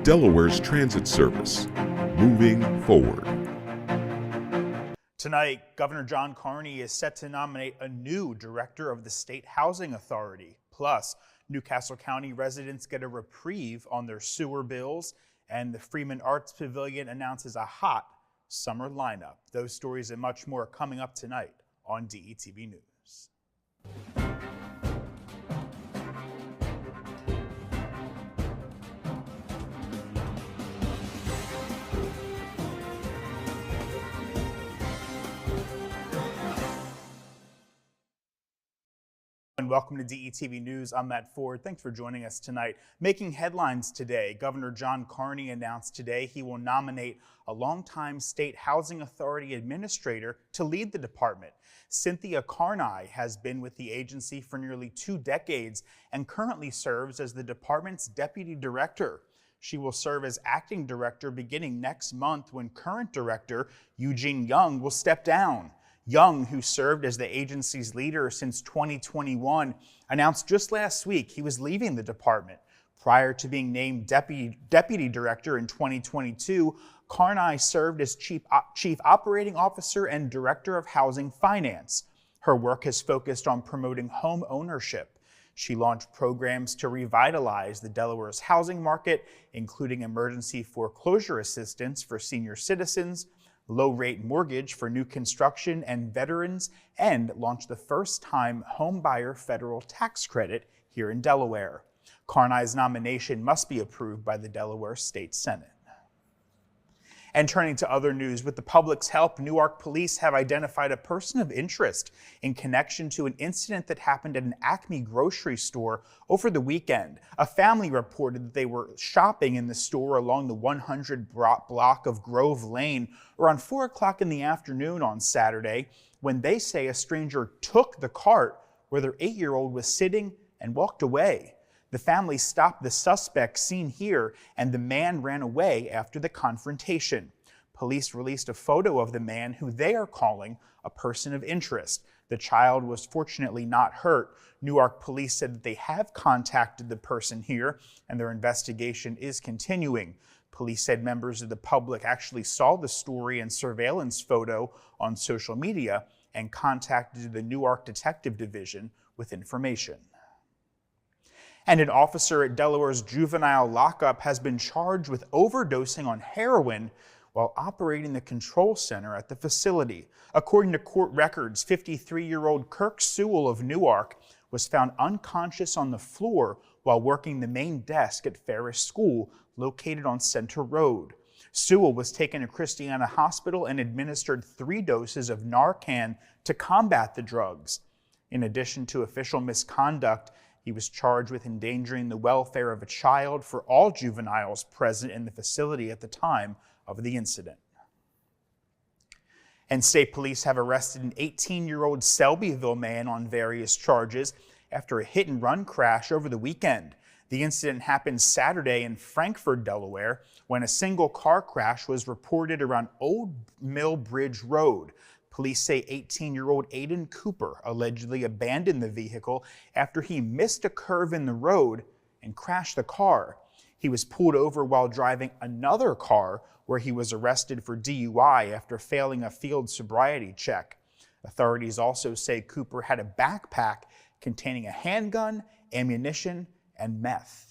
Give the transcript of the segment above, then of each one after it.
Delaware's transit service, moving forward. Tonight, Governor John Carney is set to nominate a new director of the State Housing Authority. Plus, Newcastle County residents get a reprieve on their sewer bills, and the Freeman Arts Pavilion announces a hot summer lineup. Those stories and much more coming up tonight on DETV News. And welcome to DETV News. I'm Matt Ford. Thanks for joining us tonight. Making headlines today, Governor John Carney announced today he will nominate a longtime State Housing Authority administrator to lead the department. Cynthia Carney has been with the agency for nearly 2 decades and currently serves as the department's deputy director. She will serve as acting director beginning next month when current director Eugene Young will step down. Young, who served as the agency's leader since 2021, announced just last week he was leaving the department. Prior to being named deputy director in 2022, Carney served as chief operating officer and director of housing finance. Her work has focused on promoting home ownership. She launched programs to revitalize the Delaware's housing market, including emergency foreclosure assistance for senior citizens, low-rate mortgage for new construction and veterans, and launched the first-time homebuyer federal tax credit here in Delaware. Carney's nomination must be approved by the Delaware State Senate. And turning to other news, with the public's help, Newark police have identified a person of interest in connection to an incident that happened at an Acme grocery store over the weekend. A family reported that they were shopping in the store along the 100 block of Grove Lane around 4 o'clock in the afternoon on Saturday, when they say a stranger took the cart where their 8-year-old was sitting and walked away. The family stopped the suspect seen here, and the man ran away after the confrontation. Police released a photo of the man, who they are calling a person of interest. The child was fortunately not hurt. Newark police said that they have contacted the person here, and their investigation is continuing. Police said members of the public actually saw the story and surveillance photo on social media and contacted the Newark Detective Division with information. And an officer at Delaware's juvenile lockup has been charged with overdosing on heroin while operating the control center at the facility. According to court records, 53-year-old Kirk Sewell of Newark was found unconscious on the floor while working the main desk at Ferris School, located on Center Road. Sewell was taken to Christiana Hospital and administered 3 doses of Narcan to combat the drugs. In addition to official misconduct, he was charged with endangering the welfare of a child for all juveniles present in the facility at the time of the incident. And state police have arrested an 18-year-old Selbyville man on various charges after a hit-and-run crash over the weekend. The incident happened Saturday in Frankfort, Delaware, when a single car crash was reported around Old Mill Bridge Road. Police say 18-year-old Aiden Cooper allegedly abandoned the vehicle after he missed a curve in the road and crashed the car. He was pulled over while driving another car, where he was arrested for DUI after failing a field sobriety check. Authorities also say Cooper had a backpack containing a handgun, ammunition, and meth.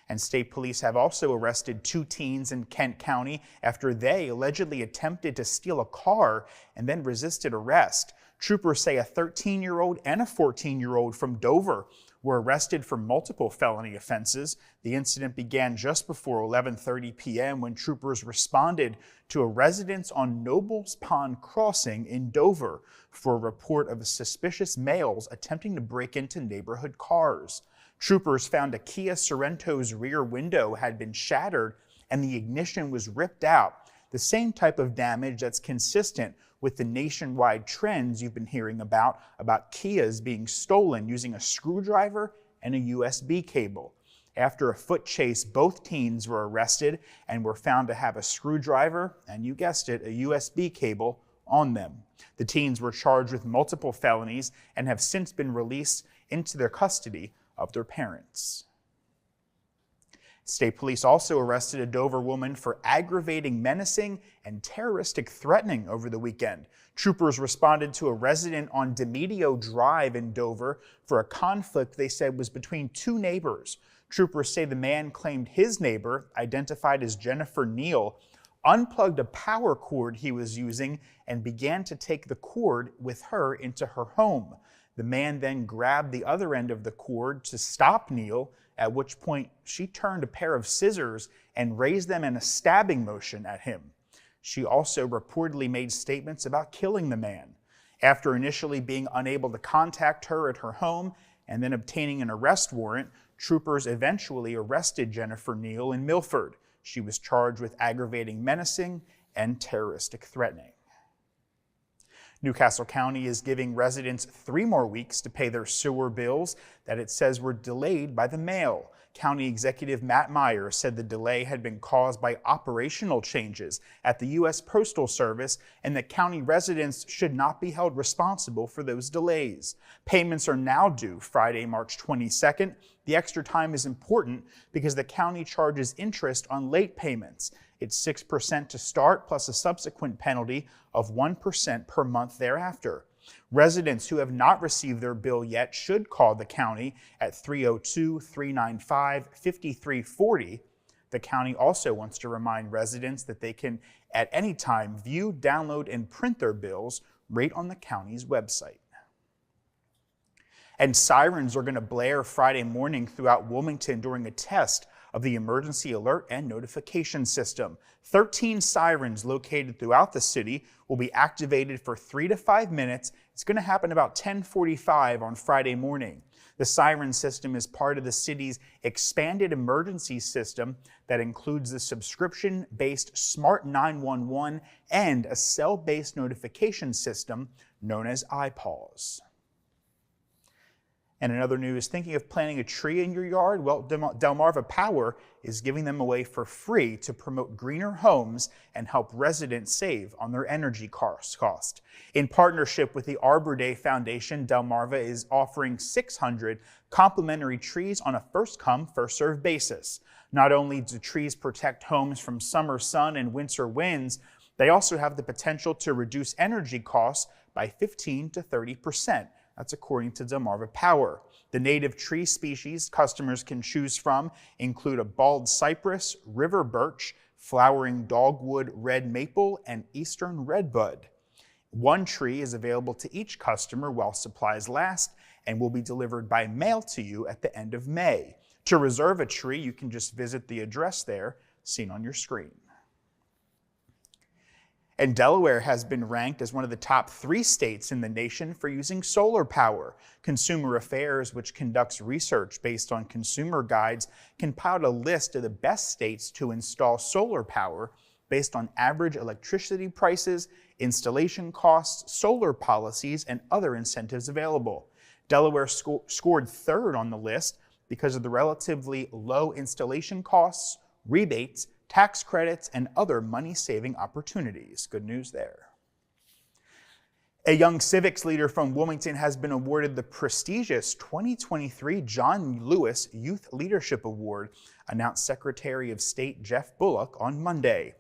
And state police have also arrested 2 teens in Kent County after they allegedly attempted to steal a car and then resisted arrest. Troopers say a 13-year-old and a 14-year-old from Dover were arrested for multiple felony offenses. The incident began just before 11:30 p.m. when troopers responded to a residence on Nobles Pond Crossing in Dover for a report of suspicious males attempting to break into neighborhood cars. Troopers found a Kia Sorrento's rear window had been shattered and the ignition was ripped out, the same type of damage that's consistent with the nationwide trends you've been hearing about Kias being stolen using a screwdriver and a USB cable. After a foot chase, both teens were arrested and were found to have a screwdriver and, you guessed it, a USB cable on them. The teens were charged with multiple felonies and have since been released into their custody of their parents. State police also arrested a Dover woman for aggravating menacing and terroristic threatening over the weekend. Troopers responded to a resident on Demedio Drive in Dover for a conflict they said was between two neighbors. Troopers say the man claimed his neighbor, identified as Jennifer Neal, unplugged a power cord he was using and began to take the cord with her into her home. The man then grabbed the other end of the cord to stop Neal, at which point she turned a pair of scissors and raised them in a stabbing motion at him. She also reportedly made statements about killing the man. After initially being unable to contact her at her home and then obtaining an arrest warrant, troopers eventually arrested Jennifer Neal in Milford. She was charged with aggravating menacing and terroristic threatening. Newcastle County is giving residents 3 more weeks to pay their sewer bills that it says were delayed by the mail. County Executive Matt Meyer said the delay had been caused by operational changes at the U.S. Postal Service and that county residents should not be held responsible for those delays. Payments are now due Friday, March 22nd. The extra time is important because the county charges interest on late payments. It's 6% to start, plus a subsequent penalty of 1% per month thereafter. Residents who have not received their bill yet should call the county at 302-395-5340. The county also wants to remind residents that they can at any time view, download, and print their bills right on the county's website. And sirens are going to blare Friday morning throughout Wilmington during a test of the emergency alert and notification system. 13 sirens located throughout the city will be activated for 3 to 5 minutes. It's going to happen about 10:45 on Friday morning. The siren system is part of the city's expanded emergency system that includes the subscription-based Smart 911 and a cell-based notification system known as iPause. And in other news, thinking of planting a tree in your yard? Well, Delmarva Power is giving them away for free to promote greener homes and help residents save on their energy cost. In partnership with the Arbor Day Foundation, Delmarva is offering 600 complimentary trees on a first-come, first-served basis. Not only do trees protect homes from summer sun and winter winds, they also have the potential to reduce energy costs by 15 to 30%. That's according to Delmarva Power. The native tree species customers can choose from include a bald cypress, river birch, flowering dogwood red maple, and eastern redbud. One tree is available to each customer while supplies last and will be delivered by mail to you at the end of May. To reserve a tree, you can just visit the address there, seen on your screen. And Delaware has been ranked as one of the top 3 states in the nation for using solar power. Consumer Affairs, which conducts research based on consumer guides, compiled a list of the best states to install solar power based on average electricity prices, installation costs, solar policies, and other incentives available. Delaware scored 3rd on the list because of the relatively low installation costs, rebates, tax credits, and other money-saving opportunities. Good news there. A young civics leader from Wilmington has been awarded the prestigious 2023 John Lewis Youth Leadership Award, announced Secretary of State Jeff Bullock on Monday.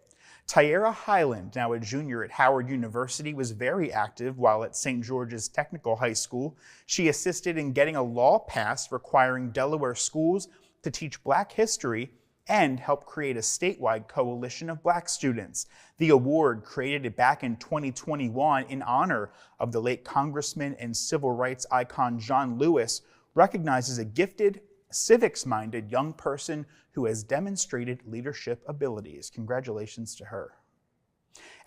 Tyara Highland, now a junior at Howard University, was very active while at St. George's Technical High School. She assisted in getting a law passed requiring Delaware schools to teach Black history and help create a statewide coalition of Black students. The award, created back in 2021 in honor of the late Congressman and civil rights icon John Lewis, recognizes a gifted, civics-minded young person who has demonstrated leadership abilities. Congratulations to her.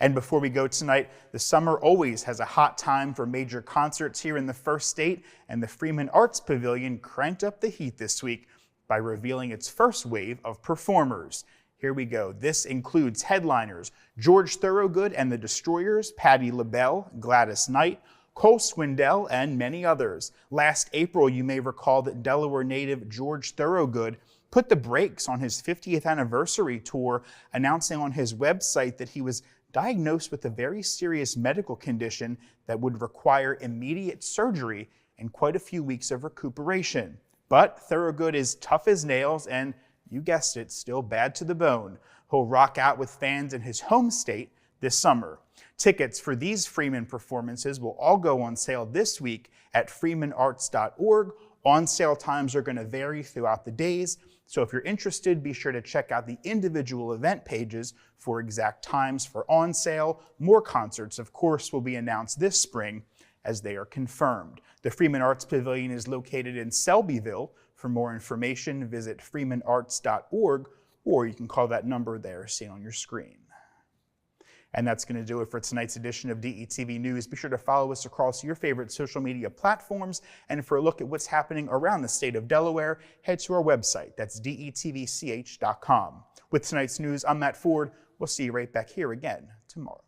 And before we go tonight, the summer always has a hot time for major concerts here in the First State, and the Freeman Arts Pavilion cranked up the heat this week by revealing its first wave of performers. Here we go. This includes headliners George Thorogood and the Destroyers, Patti LaBelle, Gladys Knight, Cole Swindell, and many others. Last April, you may recall that Delaware native George Thorogood put the brakes on his 50th anniversary tour, announcing on his website that he was diagnosed with a very serious medical condition that would require immediate surgery and quite a few weeks of recuperation. But Thorogood is tough as nails and you guessed it, still bad to the bone. He'll rock out with fans in his home state this summer. Tickets for these Freeman performances will all go on sale this week at freemanarts.org. On-sale times are going to vary throughout the days, so if you're interested, be sure to check out the individual event pages for exact times for on-sale. More concerts, of course, will be announced this spring as they are confirmed. The Freeman Arts Pavilion is located in Selbyville. For more information, visit freemanarts.org, or you can call that number there seen on your screen. And that's going to do it for tonight's edition of DETV News. Be sure to follow us across your favorite social media platforms. And for a look at what's happening around the state of Delaware, head to our website. That's detvch.com. With tonight's news, I'm Matt Ford. We'll see you right back here again tomorrow.